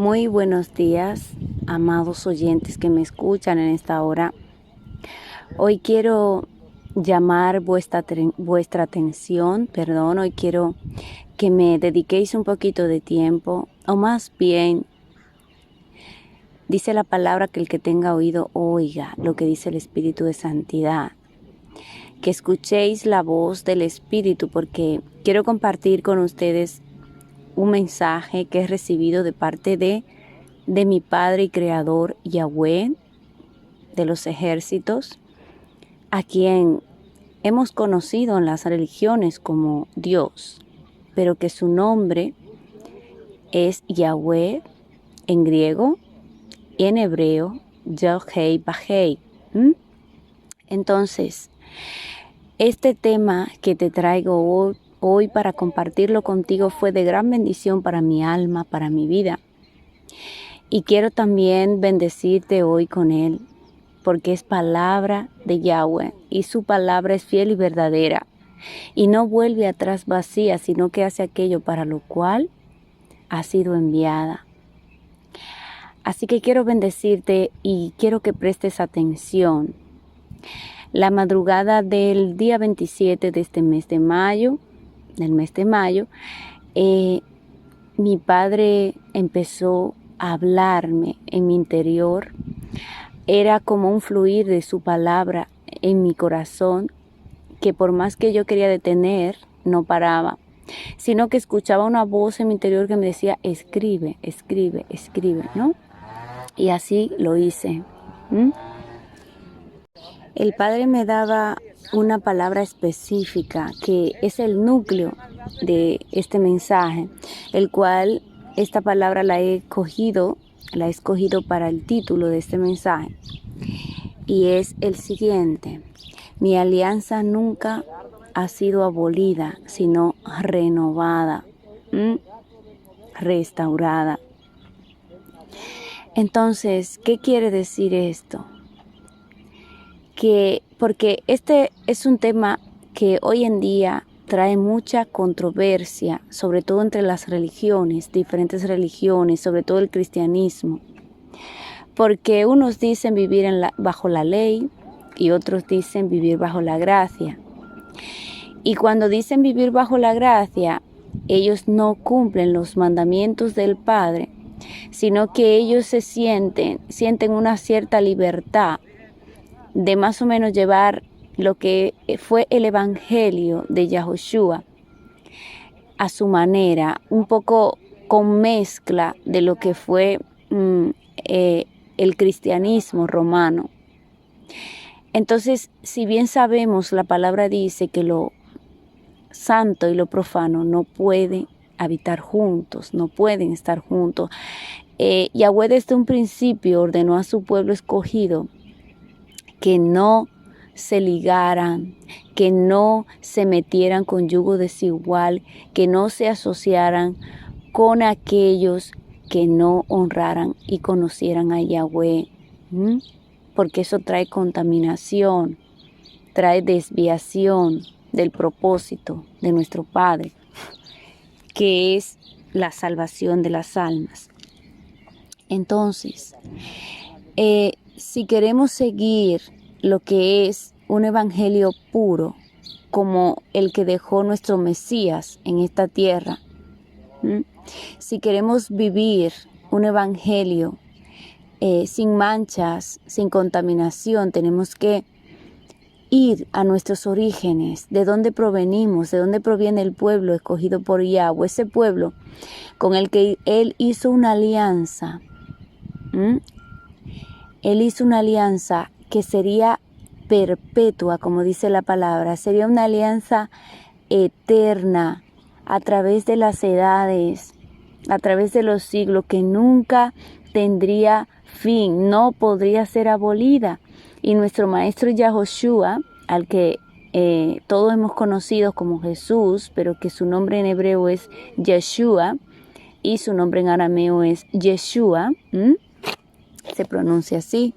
Muy buenos días, amados oyentes que me escuchan en esta hora. Hoy quiero llamar vuestra atención, hoy quiero que me dediquéis un poquito de tiempo, o más bien, dice la palabra que el que tenga oído oiga lo que dice el Espíritu de Santidad. Que escuchéis la voz del Espíritu, porque quiero compartir con ustedes un mensaje que he recibido de parte de mi Padre y Creador Yahweh de los ejércitos, a quien hemos conocido en las religiones como Dios, pero que su nombre es Yahweh en griego y en hebreo Yod-Hei Vah-Hei. Entonces, este tema que te traigo hoy para compartirlo contigo fue de gran bendición para mi alma, para mi vida. Y quiero también bendecirte hoy con él, porque es palabra de Yahweh y su palabra es fiel y verdadera. Y no vuelve atrás vacía, sino que hace aquello para lo cual ha sido enviada. Así que quiero bendecirte y quiero que prestes atención. La madrugada del día 27 de este mes de mayo, mi padre empezó a hablarme en mi interior. Era como un fluir de su palabra en mi corazón, que por más que yo quería detener, no paraba, sino que escuchaba una voz en mi interior que me decía, escribe, escribe, escribe, ¿no? Y así lo hice. El Padre me daba una palabra específica que es el núcleo de este mensaje, el cual esta palabra la he escogido para el título de este mensaje, y es el siguiente: mi alianza nunca ha sido abolida, sino renovada, restaurada. Entonces, ¿qué quiere decir esto? Porque este es un tema que hoy en día trae mucha controversia, sobre todo entre las religiones, diferentes religiones, sobre todo el cristianismo. Porque unos dicen vivir bajo la ley y otros dicen vivir bajo la gracia. Y cuando dicen vivir bajo la gracia, ellos no cumplen los mandamientos del Padre, sino que ellos sienten una cierta libertad de más o menos llevar lo que fue el evangelio de Yahushua a su manera, un poco con mezcla de lo que fue el cristianismo romano. Entonces, si bien sabemos, la palabra dice que lo santo y lo profano no pueden habitar juntos, no pueden estar juntos. Yahweh desde un principio ordenó a su pueblo escogido que no se ligaran, que no se metieran con yugo desigual, que no se asociaran con aquellos que no honraran y conocieran a Yahweh, porque eso trae contaminación, trae desviación del propósito de nuestro Padre, que es la salvación de las almas. Entonces, si queremos seguir lo que es un evangelio puro, como el que dejó nuestro Mesías en esta tierra, si queremos vivir un evangelio sin manchas, sin contaminación, tenemos que ir a nuestros orígenes, de dónde provenimos, de dónde proviene el pueblo escogido por Yahweh, ese pueblo con el que Él hizo una alianza. Él hizo una alianza que sería perpetua, como dice la palabra, sería una alianza eterna a través de las edades, a través de los siglos, que nunca tendría fin, no podría ser abolida. Y nuestro maestro Yahushua, al que todos hemos conocido como Jesús, pero que su nombre en hebreo es Yeshua y su nombre en arameo es Yeshua, se pronuncia así.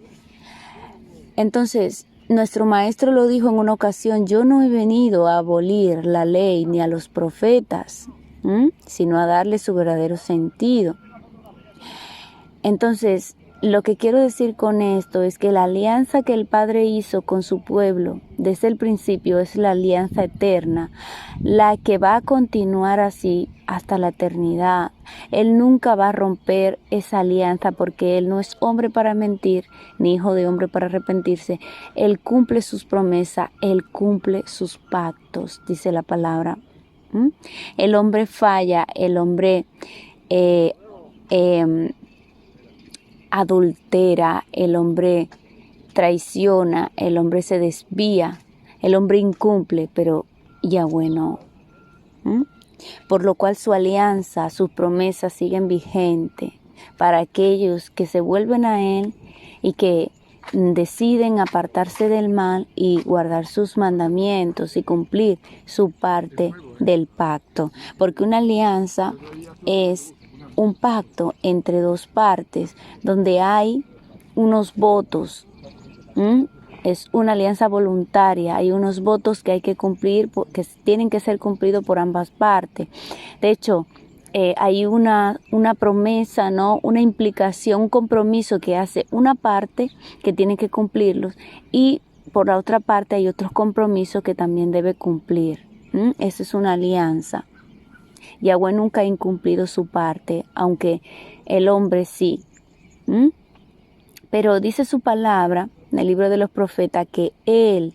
Entonces, nuestro maestro lo dijo en una ocasión: yo no he venido a abolir la ley ni a los profetas, sino a darle su verdadero sentido. Entonces, lo que quiero decir con esto es que la alianza que el Padre hizo con su pueblo desde el principio es la alianza eterna, la que va a continuar así hasta la eternidad. Él nunca va a romper esa alianza porque Él no es hombre para mentir, ni hijo de hombre para arrepentirse. Él cumple sus promesas, Él cumple sus pactos, dice la palabra. El hombre falla, el hombre adultera, el hombre traiciona, el hombre se desvía, el hombre incumple, pero Yahweh no. Por lo cual su alianza, sus promesas siguen vigentes para aquellos que se vuelven a Él y que deciden apartarse del mal y guardar sus mandamientos y cumplir su parte del pacto. Porque una alianza es un pacto entre dos partes donde hay unos votos. Es una alianza voluntaria, hay unos votos que hay que cumplir, que tienen que ser cumplidos por ambas partes. De hecho, hay una promesa, ¿no? Una implicación, un compromiso que hace una parte que tiene que cumplirlos y por la otra parte hay otros compromisos que también debe cumplir. Esa es una alianza. Yahweh nunca ha incumplido su parte, aunque el hombre sí. Pero dice su palabra en el libro de los profetas que Él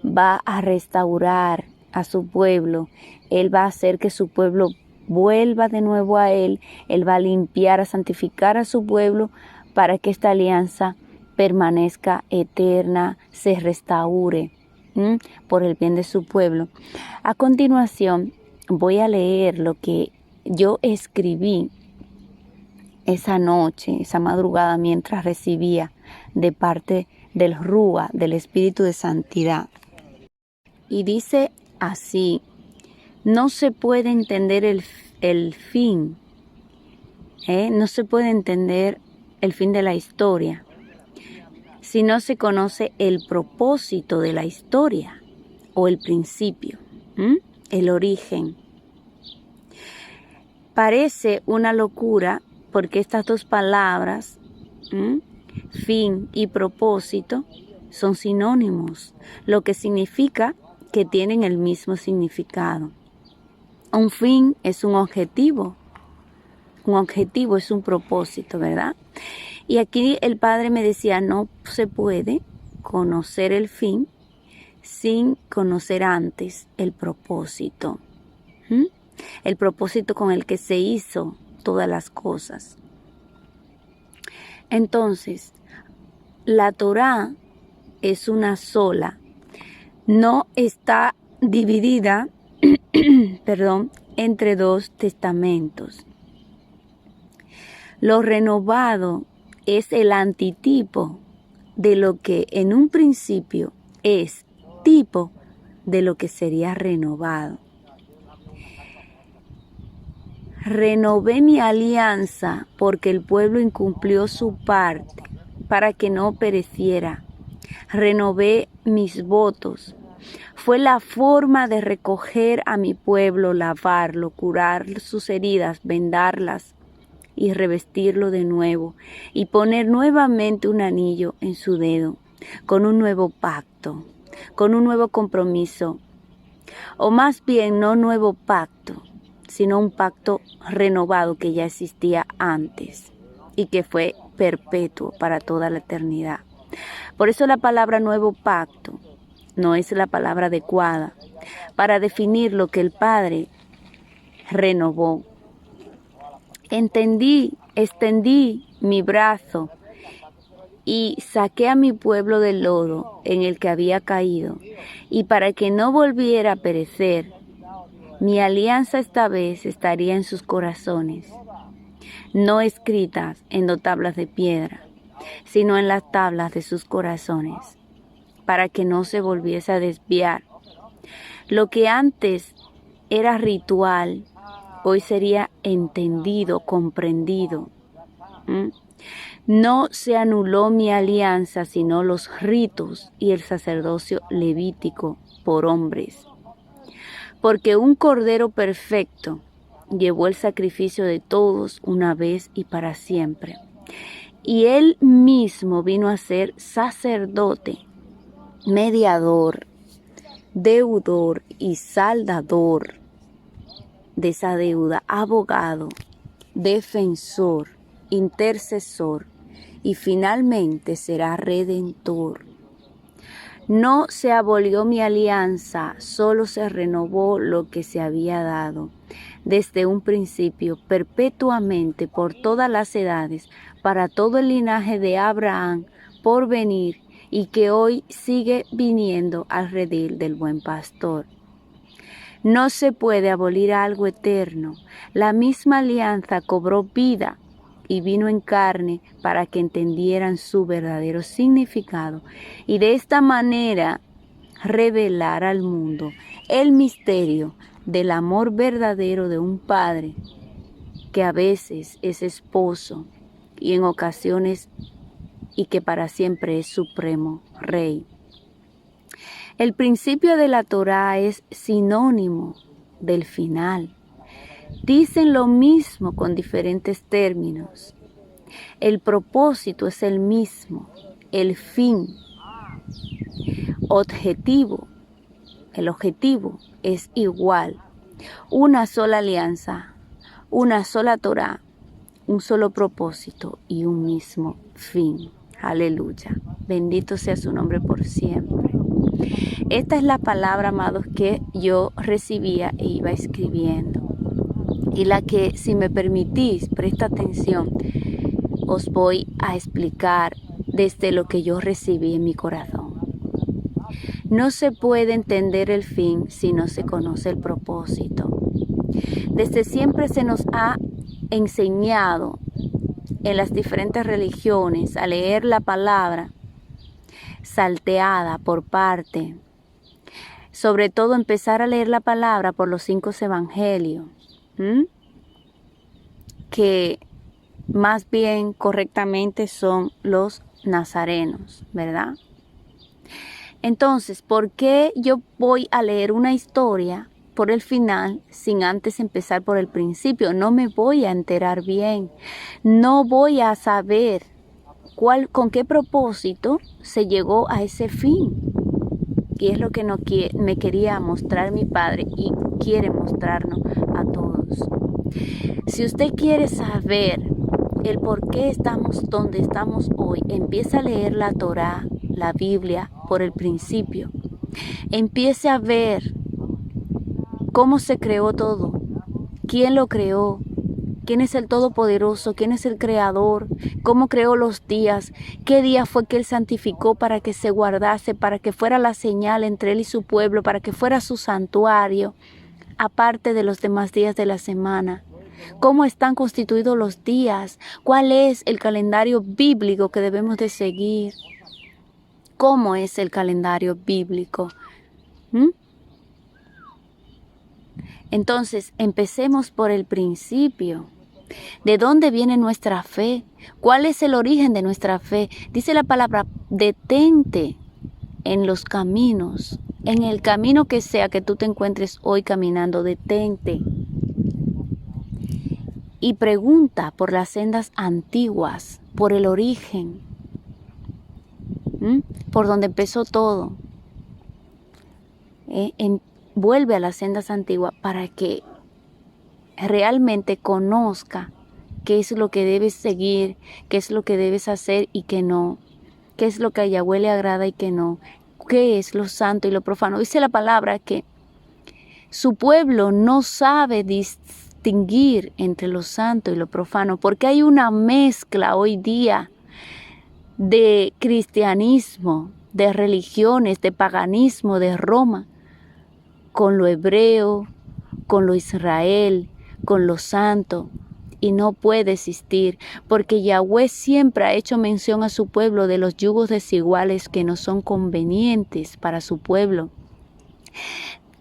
va a restaurar a su pueblo. Él va a hacer que su pueblo vuelva de nuevo a Él. Él va a limpiar, a santificar a su pueblo para que esta alianza permanezca eterna, se restaure por el bien de su pueblo. A continuación, voy a leer lo que yo escribí esa noche, esa madrugada, mientras recibía de parte del Rúa, del Espíritu de Santidad. Y dice así: no se puede entender el fin, no se puede entender el fin de la historia si no se conoce el propósito de la historia o el principio, el origen. Parece una locura porque estas dos palabras, fin y propósito, son sinónimos, lo que significa que tienen el mismo significado. Un fin es un objetivo es un propósito, ¿verdad? Y aquí el Padre me decía, no se puede conocer el fin sin conocer antes el propósito. El propósito con el que se hizo todas las cosas. Entonces, la Torá es una sola, no está dividida, entre dos testamentos. Lo renovado es el antitipo de lo que en un principio es tipo de lo que sería renovado. Renové mi alianza porque el pueblo incumplió su parte para que no pereciera. Renové mis votos. Fue la forma de recoger a mi pueblo, lavarlo, curar sus heridas, vendarlas y revestirlo de nuevo y poner nuevamente un anillo en su dedo con un nuevo pacto, con un nuevo compromiso, o más bien no nuevo pacto, sino un pacto renovado que ya existía antes y que fue perpetuo para toda la eternidad. Por eso la palabra nuevo pacto no es la palabra adecuada para definir lo que el Padre renovó. Extendí mi brazo y saqué a mi pueblo del lodo en el que había caído, y para que no volviera a perecer, mi alianza esta vez estaría en sus corazones, no escritas en dos tablas de piedra, sino en las tablas de sus corazones, para que no se volviese a desviar. Lo que antes era ritual, hoy sería entendido, comprendido. No se anuló mi alianza, sino los ritos y el sacerdocio levítico por hombres. Porque un cordero perfecto llevó el sacrificio de todos una vez y para siempre. Y Él mismo vino a ser sacerdote, mediador, deudor y saldador de esa deuda, abogado, defensor, intercesor y finalmente será redentor. No se abolió mi alianza, solo se renovó lo que se había dado desde un principio, perpetuamente, por todas las edades, para todo el linaje de Abraham, por venir, y que hoy sigue viniendo al redil del buen pastor. No se puede abolir algo eterno. La misma alianza cobró vida y vino en carne para que entendieran su verdadero significado y de esta manera revelar al mundo el misterio del amor verdadero de un padre que a veces es esposo y en ocasiones y que para siempre es supremo rey. El principio de la Torá es sinónimo del final. Dicen lo mismo con diferentes términos. El propósito es el mismo, el fin, objetivo. El objetivo es igual. Una sola alianza, una sola Torá, un solo propósito y un mismo fin. Aleluya. Bendito sea su nombre por siempre. Esta es la palabra, amados, que yo recibía e iba escribiendo. Y la que, si me permitís, presta atención, os voy a explicar desde lo que yo recibí en mi corazón. No se puede entender el fin si no se conoce el propósito. Desde siempre se nos ha enseñado en las diferentes religiones a leer la palabra salteada por parte, sobre todo empezar a leer la palabra por los 5 evangelios, que más bien correctamente son los nazarenos, ¿verdad? Entonces, ¿por qué yo voy a leer una historia por el final sin antes empezar por el principio? No me voy a enterar bien, no voy a saber con qué propósito se llegó a ese fin. Y es lo que me quería mostrar mi Padre y quiere mostrarnos a todos. Si usted quiere saber el por qué estamos donde estamos hoy, empieza a leer la Torá, la Biblia, por el principio. Empiece a ver cómo se creó todo, quién lo creó, quién es el Todopoderoso, quién es el Creador, cómo creó los días, qué día fue que Él santificó para que se guardase, para que fuera la señal entre Él y su pueblo, para que fuera su santuario, aparte de los demás días de la semana. Cómo están constituidos los días, cuál es el calendario bíblico que debemos de seguir, cómo es el calendario bíblico. Entonces, empecemos por el principio. ¿De dónde viene nuestra fe? ¿Cuál es el origen de nuestra fe? Dice la palabra, detente en los caminos, en el camino que sea que tú te encuentres hoy caminando, detente. Y pregunta por las sendas antiguas, por el origen, por donde empezó todo. Vuelve a las sendas antiguas para que realmente conozca qué es lo que debes seguir, qué es lo que debes hacer y qué no, qué es lo que a Yahweh le agrada y qué no, qué es lo santo y lo profano. Dice la palabra que su pueblo no sabe distinguir entre lo santo y lo profano, porque hay una mezcla hoy día de cristianismo, de religiones, de paganismo, de Roma, con lo hebreo, con lo Israel, con lo santo, y no puede existir, porque Yahweh siempre ha hecho mención a su pueblo de los yugos desiguales que no son convenientes para su pueblo.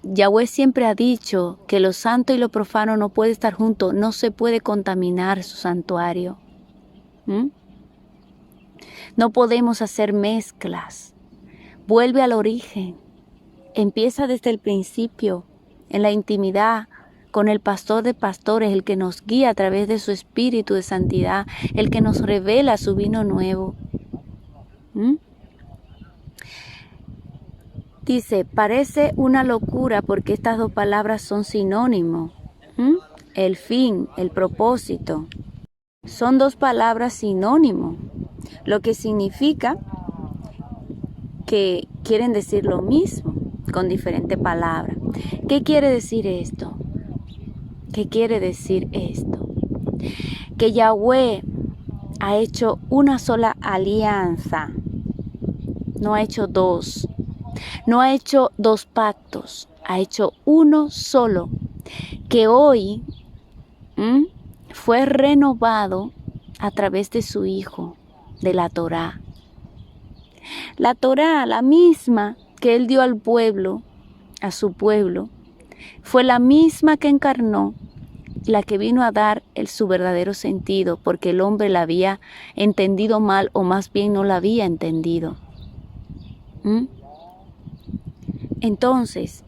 Yahweh siempre ha dicho que lo santo y lo profano no puede estar juntos, no se puede contaminar su santuario. No podemos hacer mezclas. Vuelve al origen. Empieza desde el principio, en la intimidad con el pastor de pastores, el que nos guía a través de su espíritu de santidad, el que nos revela su vino nuevo. Dice, parece una locura porque estas dos palabras son sinónimos. El fin, el propósito. Son dos palabras sinónimos, lo que significa que quieren decir lo mismo con diferentes palabras. ¿Qué quiere decir esto? ¿Qué quiere decir esto? Que Yahweh ha hecho una sola alianza, no ha hecho dos, no ha hecho dos pactos, ha hecho uno solo, que hoy fue renovado a través de su Hijo, de la Torá. La Torá, la misma que Él dio al pueblo, a su pueblo, fue la misma que encarnó, la que vino a dar su verdadero sentido, porque el hombre la había entendido mal, o más bien no la había entendido. Entonces,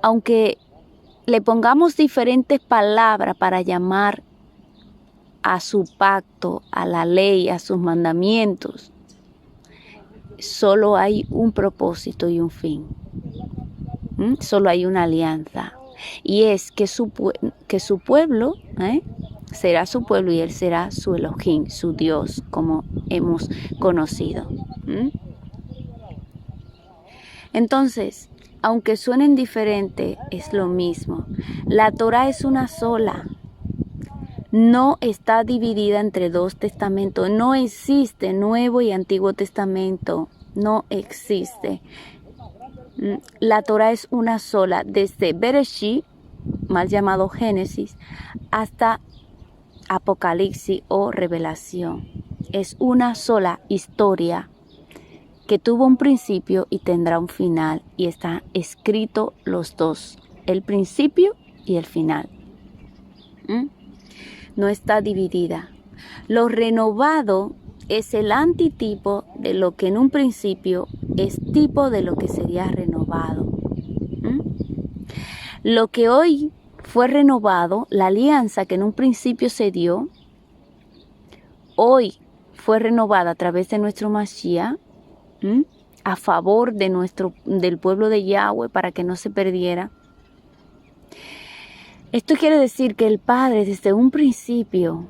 aunque le pongamos diferentes palabras para llamar a su pacto, a la ley, a sus mandamientos, solo hay un propósito y un fin. Solo hay una alianza. Y es que su pueblo será su pueblo y Él será su Elohim, su Dios, como hemos conocido. Entonces, aunque suenen diferentes, es lo mismo. La Torá es una sola. No está dividida entre dos testamentos. No existe Nuevo y Antiguo Testamento. No existe. La Torá es una sola, desde Bereshit, mal llamado Génesis, hasta Apocalipsis o Revelación. Es una sola historia que tuvo un principio y tendrá un final, y está escrito los dos, el principio y el final. No está dividida. Lo renovado es el antitipo de lo que en un principio es tipo de lo que sería renovado. Lo que hoy fue renovado, la alianza que en un principio se dio, hoy fue renovada a través de nuestro Mashiach, a favor del pueblo de Yahweh, para que no se perdiera. Esto quiere decir que el Padre, desde un principio,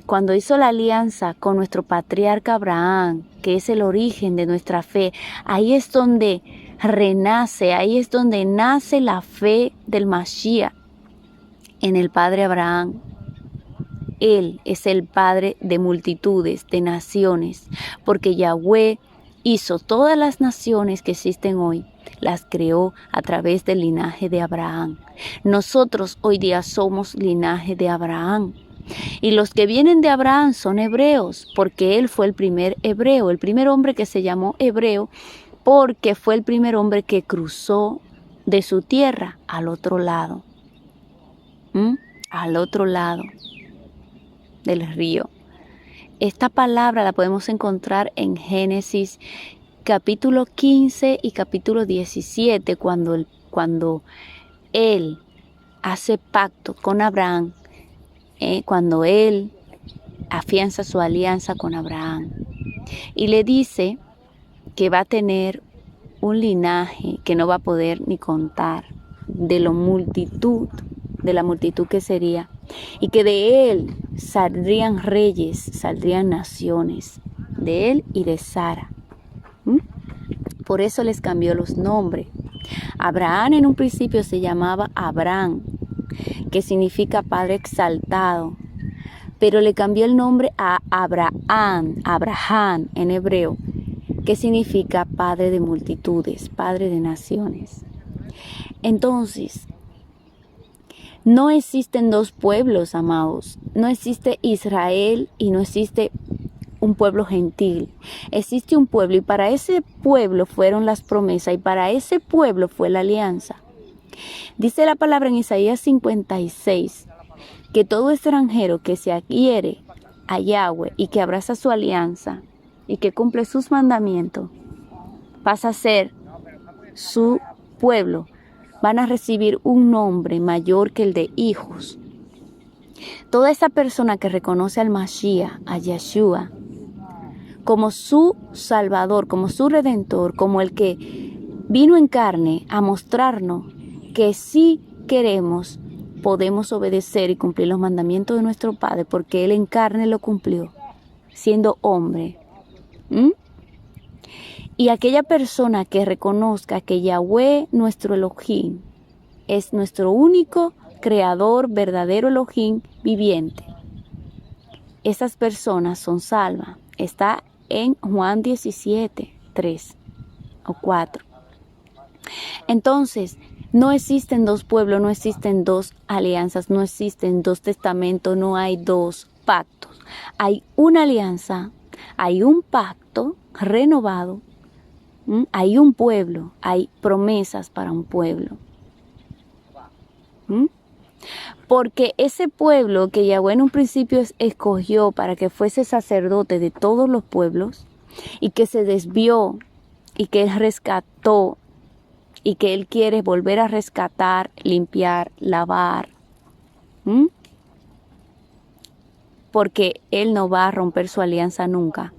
cuando hizo la alianza con nuestro patriarca Abraham, que es el origen de nuestra fe, ahí es donde renace, ahí es donde nace la fe del Mashiach en el Padre Abraham. Él es el Padre de multitudes, de naciones, porque Yahweh hizo todas las naciones que existen hoy, las creó a través del linaje de Abraham. Nosotros hoy día somos linaje de Abraham. Y los que vienen de Abraham son hebreos, porque él fue el primer hebreo, el primer hombre que se llamó hebreo, porque fue el primer hombre que cruzó de su tierra al otro lado. Al otro lado del río. Esta palabra la podemos encontrar en Génesis capítulo 15 y capítulo 17, cuando él hace pacto con Abraham, cuando él afianza su alianza con Abraham y le dice que va a tener un linaje que no va a poder ni contar, de la multitud que sería, y que de él saldrían reyes, saldrían naciones, de él y de Sara. Por eso les cambió los nombres. Abraham en un principio se llamaba Abraham, que significa Padre exaltado, pero le cambió el nombre a Abraham en hebreo, que significa Padre de multitudes, Padre de naciones. Entonces, no existen dos pueblos, amados. No existe Israel y no existe un pueblo gentil. Existe un pueblo, y para ese pueblo fueron las promesas, y para ese pueblo fue la alianza. Dice la palabra en Isaías 56, que todo extranjero que se adhiere a Yahweh y que abraza su alianza y que cumple sus mandamientos, pasa a ser su pueblo, van a recibir un nombre mayor que el de hijos. Toda esa persona que reconoce al Mashiach, a Yeshua, como su Salvador, como su Redentor, como el que vino en carne a mostrarnos que si queremos, podemos obedecer y cumplir los mandamientos de nuestro Padre, porque Él en carne lo cumplió, siendo hombre. Y aquella persona que reconozca que Yahweh, nuestro Elohim, es nuestro único creador, verdadero Elohim viviente, esas personas son salvas. Está en Juan 17, 3 o 4. Entonces, no existen dos pueblos, no existen dos alianzas, no existen dos testamentos, no hay dos pactos. Hay una alianza, hay un pacto renovado, hay un pueblo, hay promesas para un pueblo. Porque ese pueblo que Yahweh en un principio escogió para que fuese sacerdote de todos los pueblos y que se desvió y que Él rescató y que Él quiere volver a rescatar, limpiar, lavar. Porque Él no va a romper su alianza nunca.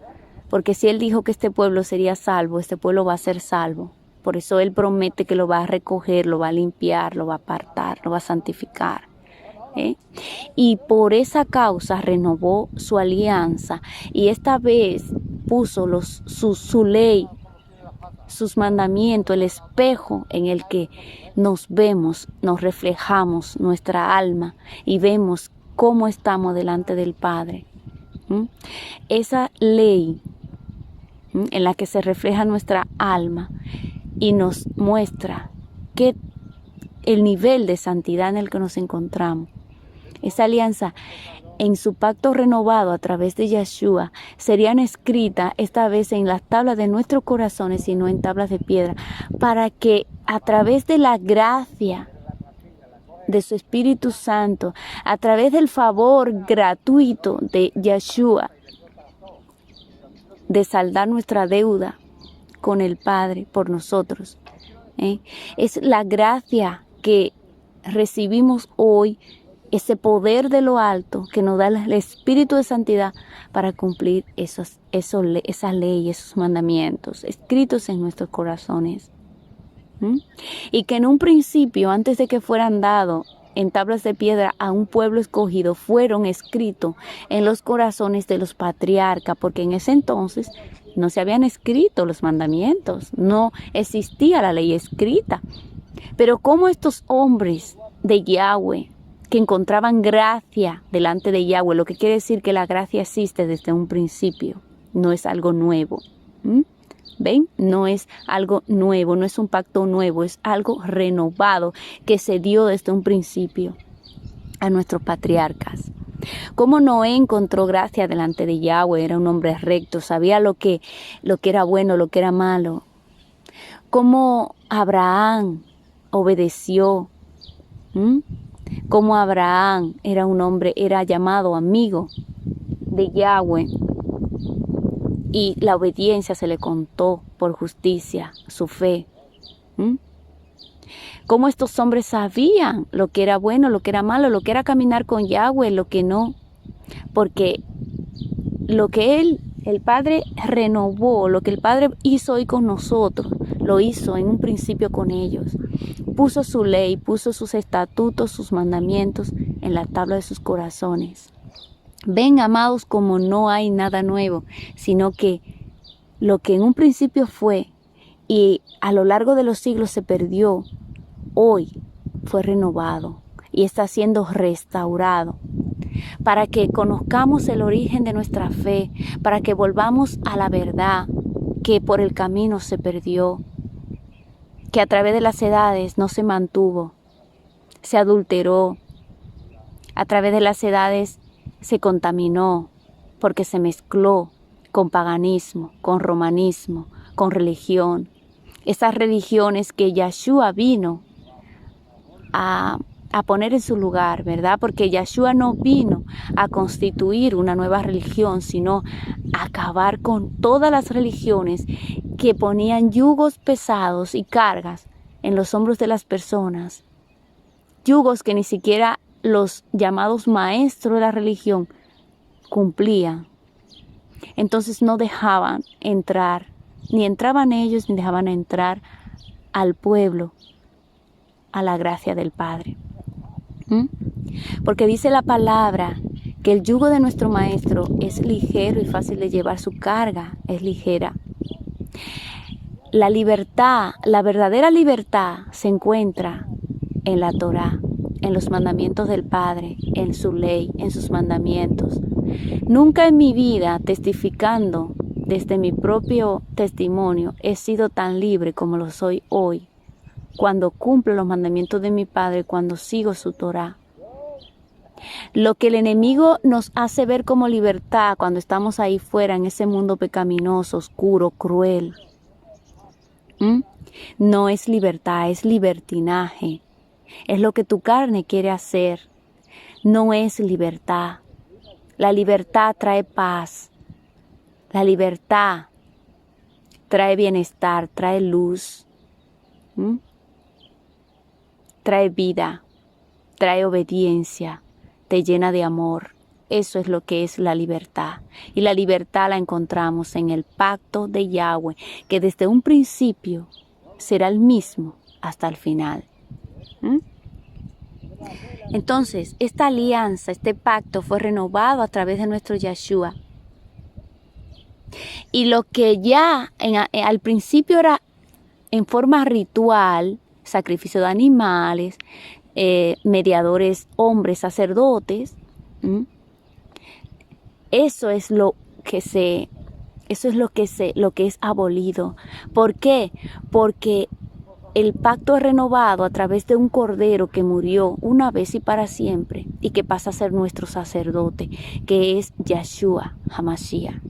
Porque si Él dijo que este pueblo sería salvo, este pueblo va a ser salvo. Por eso Él promete que lo va a recoger, lo va a limpiar, lo va a apartar, lo va a santificar. Y por esa causa renovó su alianza y esta vez puso su ley, sus mandamientos, el espejo en el que nos vemos, nos reflejamos nuestra alma y vemos cómo estamos delante del Padre. Esa ley en la que se refleja nuestra alma y nos muestra el nivel de santidad en el que nos encontramos. Esa alianza en su pacto renovado a través de Yeshua serían escritas esta vez en las tablas de nuestros corazones y no en tablas de piedra, para que a través de la gracia de su Espíritu Santo, a través del favor gratuito de Yeshua, de saldar nuestra deuda con el Padre por nosotros, es la gracia que recibimos hoy, ese poder de lo alto que nos da el Espíritu de Santidad para cumplir esa ley, esos mandamientos escritos en nuestros corazones. Y que en un principio, antes de que fueran dados en tablas de piedra a un pueblo escogido, fueron escritos en los corazones de los patriarcas, porque en ese entonces no se habían escrito los mandamientos, no existía la ley escrita. Pero como estos hombres de Yahweh, que encontraban gracia delante de Yahweh, lo que quiere decir que la gracia existe desde un principio, no es algo nuevo. ¿Ven? No es algo nuevo, no es un pacto nuevo, es algo renovado que se dio desde un principio a nuestros patriarcas. Como Noé encontró gracia delante de Yahweh, era un hombre recto, sabía lo que era bueno, lo que era malo. Como Abraham obedeció, como Abraham era un hombre, era llamado amigo de Yahweh y la obediencia se le contó por justicia, su fe. Cómo estos hombres sabían lo que era bueno, lo que era malo, lo que era caminar con Yahweh, lo que no, porque lo que el Padre renovó, lo que el Padre hizo hoy con nosotros, lo hizo en un principio con ellos. Puso su ley, puso sus estatutos, sus mandamientos en la tabla de sus corazones. Ven, amados, como no hay nada nuevo, sino que lo que en un principio fue y a lo largo de los siglos se perdió, hoy fue renovado y está siendo restaurado, para que conozcamos el origen de nuestra fe, para que volvamos a la verdad que por el camino se perdió, que a través de las edades no se mantuvo, se adulteró, a través de las edades se contaminó, porque se mezcló con paganismo, con romanismo, con religión. Esas religiones que Yeshua vino a poner en su lugar, ¿verdad? Porque Yeshua no vino a constituir una nueva religión, sino a acabar con todas las religiones que ponían yugos pesados y cargas en los hombros de las personas, yugos que ni siquiera los llamados maestros de la religión cumplían. Entonces no dejaban entrar, ni entraban ellos, ni dejaban entrar al pueblo a la gracia del Padre. Porque dice la palabra que el yugo de nuestro Maestro es ligero y fácil de llevar, su carga es ligera. La libertad, la verdadera libertad se encuentra en la Torá, en los mandamientos del Padre, en su ley, en sus mandamientos. Nunca en mi vida, testificando desde mi propio testimonio, he sido tan libre como lo soy hoy, cuando cumplo los mandamientos de mi Padre, cuando sigo su Torá. Lo que el enemigo nos hace ver como libertad cuando estamos ahí fuera en ese mundo pecaminoso, oscuro, cruel, no es libertad, es libertinaje. Es lo que tu carne quiere hacer. No es libertad. La libertad trae paz. La libertad trae bienestar, trae luz, trae vida, trae obediencia, te llena de amor. Eso es lo que es la libertad. Y la libertad la encontramos en el pacto de Yahweh, que desde un principio será el mismo hasta el final. Entonces, esta alianza, este pacto fue renovado a través de nuestro Yeshua. Y lo que ya al principio era en forma ritual, sacrificio de animales, mediadores, hombres, sacerdotes, eso es lo que es abolido. ¿Por qué? Porque el pacto es renovado a través de un cordero que murió una vez y para siempre y que pasa a ser nuestro sacerdote, que es Yeshua HaMashiach.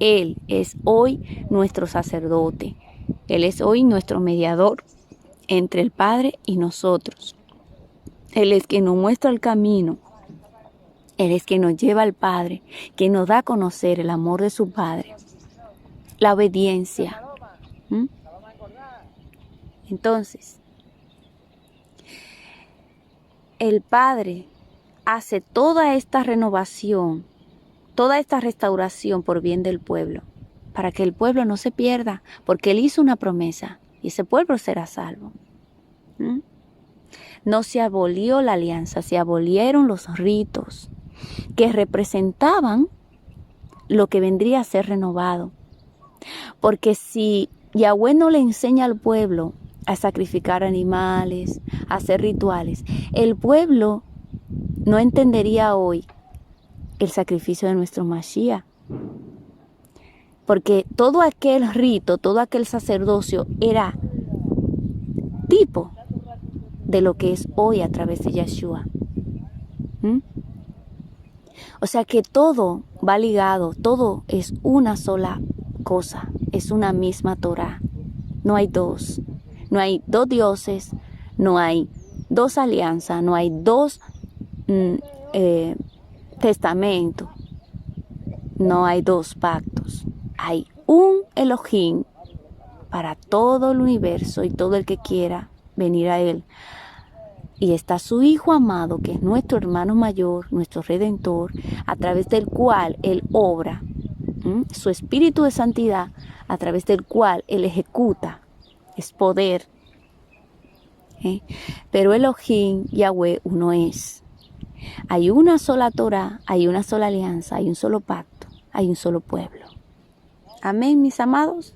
Él es hoy nuestro sacerdote. Él es hoy nuestro mediador entre el Padre y nosotros. Él es quien nos muestra el camino. Él es quien nos lleva al Padre, quien nos da a conocer el amor de su Padre, la obediencia. Entonces, el Padre hace toda esta renovación, toda esta restauración por bien del pueblo, para que el pueblo no se pierda, porque Él hizo una promesa y ese pueblo será salvo. No se abolió la alianza, se abolieron los ritos que representaban lo que vendría a ser renovado. Porque si Yahweh no le enseña al pueblo a sacrificar animales, a hacer rituales, el pueblo no entendería hoy el sacrificio de nuestro Mashiach. Porque todo aquel rito, todo aquel sacerdocio era tipo de lo que es hoy a través de Yeshua. O sea que todo va ligado, todo es una sola cosa, es una misma Torah. No hay dos dioses, no hay dos alianzas, no hay dos testamentos, no hay dos pactos. Hay un Elohim para todo el universo y todo el que quiera venir a Él. Y está su Hijo amado, que es nuestro hermano mayor, nuestro Redentor, a través del cual Él obra, su Espíritu de Santidad, a través del cual Él ejecuta, es poder. Pero Elohim, Yahweh, uno es. Hay una sola Torah, hay una sola alianza, hay un solo pacto, hay un solo pueblo. Amén, mis amados.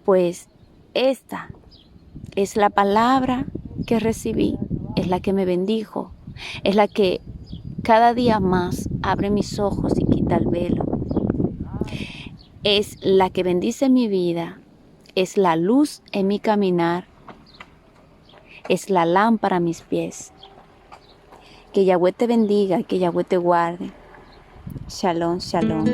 Pues esta es la palabra que recibí, es la que me bendijo, es la que cada día más abre mis ojos y quita el velo. Es la que bendice mi vida, es la luz en mi caminar, es la lámpara a mis pies. Que Yahweh te bendiga y que Yahweh te guarde. Shalom, shalom.